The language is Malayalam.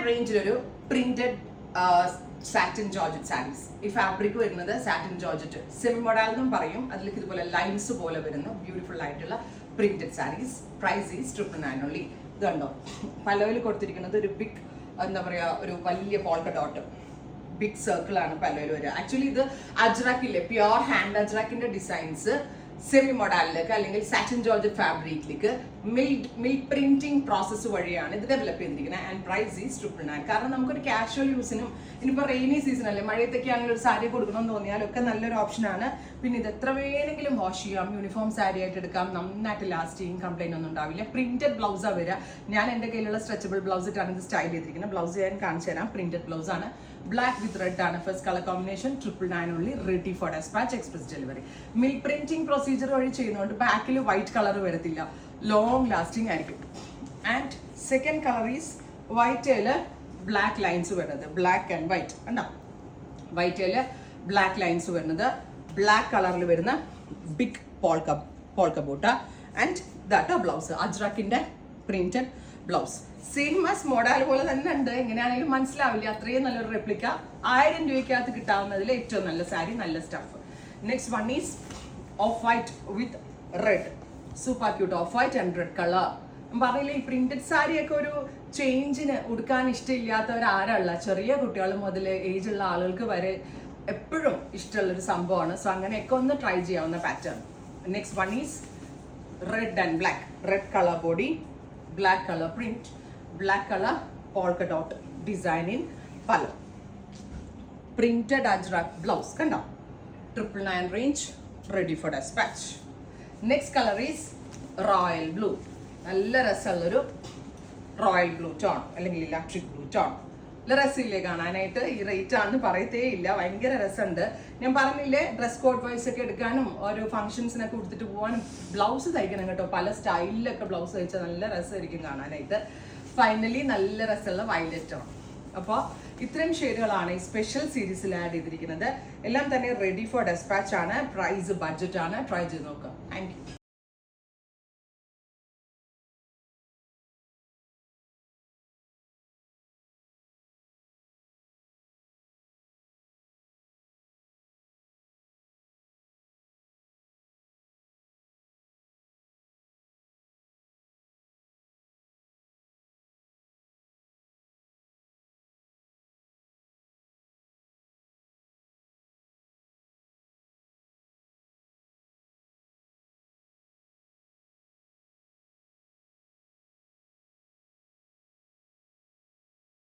റേഞ്ചിലൊരു പ്രിന്റഡ് സാറ്റിൻ ജോർജറ്റ് സാരീസ്. ഈ ഫാബ്രിക് വരുന്നത് സാറ്റിൻ ജോർജറ്റ് സെമി മൊഡാൽ എന്നും പറയും. അതിലേക്ക് ഇതുപോലെ ലൈൻസ് പോലെ വരുന്ന ബ്യൂട്ടിഫുൾ ആയിട്ടുള്ള printed saris. Price is 999 only. ഇത് കണ്ടോ, പല്ലവിൽ കൊടുത്തിരിക്കുന്നത് ഒരു ബിഗ് എന്താ പറയാ, ഒരു വലിയ പോൾക്ക ഡോട്ട് ബിഗ് സർക്കിൾ ആണ് പല്ലവിൽ വരിക. ആക്ച്വലി ഇത് അജ്രാക്കില്ലേ, പ്യുവർ ഹാൻഡ് അജ്രാക്കിന്റെ ഡിസൈൻസ് സെമി മൊഡാലിലേക്ക് അല്ലെങ്കിൽ സാറ്റിൻ ജോർജറ്റ് ഫാബ്രിക്കിലേക്ക് മിൽ പ്രിന്റിംഗ് പ്രോസസ്സ് വഴിയാണ് ഇത് ഡെവലപ്പ് ചെയ്തിരിക്കുന്നത്. And price is 999. കാരണം നമുക്കൊരു കാഷ്വൽ യൂസിനും ഇനിയിപ്പോൾ റെയിനി സീസൺ അല്ലേ, മഴയത്തൊക്കെ ആണെങ്കിൽ ഒരു സാരി കൊടുക്കണമെന്ന് തോന്നിയാലൊക്കെ നല്ലൊരു ഓപ്ഷനാണ്. പിന്നെ ഇത് എത്ര വേണമെങ്കിലും വാഷ് ചെയ്യാം, യൂണിഫോം സാരി ആയിട്ട് എടുക്കാം, നന്നായിട്ട് ലാസ്റ്റ് ചെയ്യും, കംപ്ലൈന്റ് ഒന്നും ഉണ്ടാവില്ല. പ്രിന്റഡ് ബ്ലൗസാണ് വരിക. ഞാൻ എൻ്റെ കയ്യിലുള്ള സ്ട്രെച്ചബിൾ ബ്ലൗസ് ഇട്ടാണ് ഇത് സ്റ്റൈൽ ചെയ്തിരിക്കുന്നത്. ബ്ലൗസ് ഞാൻ കാണിച്ചു തരാം. പ്രിന്റഡ് ബ്ലൗസ് ആണ്, ബ്ലാക്ക് വിത്ത് റെഡ് ആണ് first colour combination. 999 only, ready for dispatch, express delivery. Mill printing procedure വഴി ചെയ്യുന്നതുകൊണ്ട് ബാക്കിൽ വൈറ്റ് കളർ വരത്തില്ല, ലോങ് ലാസ്റ്റിംഗ് ആയിരിക്കും. ആൻഡ് സെക്കൻഡ് കളർ ഈസ് വൈറ്റില് ബ്ലാക്ക് ലൈൻസ് വരുന്നത്, ബ്ലാക്ക് ആൻഡ് വൈറ്റ് കണ്ടോ, വൈറ്റില് ബ്ലാക്ക് ലൈൻസ് വരുന്നത്, ബ്ലാക്ക് കളറിൽ വരുന്ന ബിഗ് പോൾക്ക ബൂട്ട. ആൻഡ് ദാട്ടോ ബ്ലൗസ്, അജ്രാക്കിന്റെ printed blouse. Same as model പോലെ തന്നെ ഉണ്ട്. എങ്ങനെയാണെങ്കിലും മനസ്സിലാവില്ല, അത്രയും നല്ലൊരു റെപ്ലിക്ക. 1000 രൂപയ്ക്കകത്ത് കിട്ടാവുന്നതിൽ ഏറ്റവും നല്ല സാരി, നല്ല stuff. Next one is of white with red, super cute of white and red colour. പറഞ്ഞില്ലേ, ഈ പ്രിന്റഡ് സാരിയൊക്കെ ഒരു ചേഞ്ചിന് ഉടുക്കാൻ ഇഷ്ടമില്ലാത്തവരാരല്ല, ചെറിയ കുട്ടികൾ മുതൽ ഏജ് ഉള്ള ആളുകൾക്ക് വരെ എപ്പോഴും ഇഷ്ടമുള്ളൊരു സംഭവമാണ്. സോ അങ്ങനെയൊക്കെ ഒന്ന് ട്രൈ ചെയ്യാവുന്ന pattern. Next one is red and black, red colour body, black color print, black color polka dot design in palo, printed ajrak blouse kanda, 999 range, ready for dispatch. Next color is royal blue, nalla rasalloru royal blue tone allengil electric blue tone. രസമില്ലേ കാണാനായിട്ട്? ഈ റേറ്റ് ആണെന്ന് പറയത്തേ ഇല്ല, ഭയങ്കര രസമുണ്ട്. ഞാൻ പറഞ്ഞില്ലേ, ഡ്രസ് കോഡ് വൈസ് ഒക്കെ എടുക്കാനും ഓരോ ഫംഗ്ഷൻസിനൊക്കെ കൊടുത്തിട്ട് പോകാനും ബ്ലൗസ് തയ്ക്കണം കേട്ടോ. പല സ്റ്റൈലിലൊക്കെ ബ്ലൗസ് തയ്ച്ചാൽ നല്ല രസമായിരിക്കും കാണാനായിട്ട്. ഫൈനലി നല്ല രസമുള്ള വയലറ്റ് ആണ്. അപ്പോൾ ഇത്രയും ഷെയ്ഡുകളാണ് ഈ സ്പെഷ്യൽ സീരീസിൽ ആഡ് ചെയ്തിരിക്കുന്നത്. എല്ലാം തന്നെ റെഡി ഫോർ ഡെസ്പാച്ച് ആണ്. പ്രൈസ് ബഡ്ജറ്റ് ആണ്. ട്രൈ ചെയ്ത് നോക്കാം.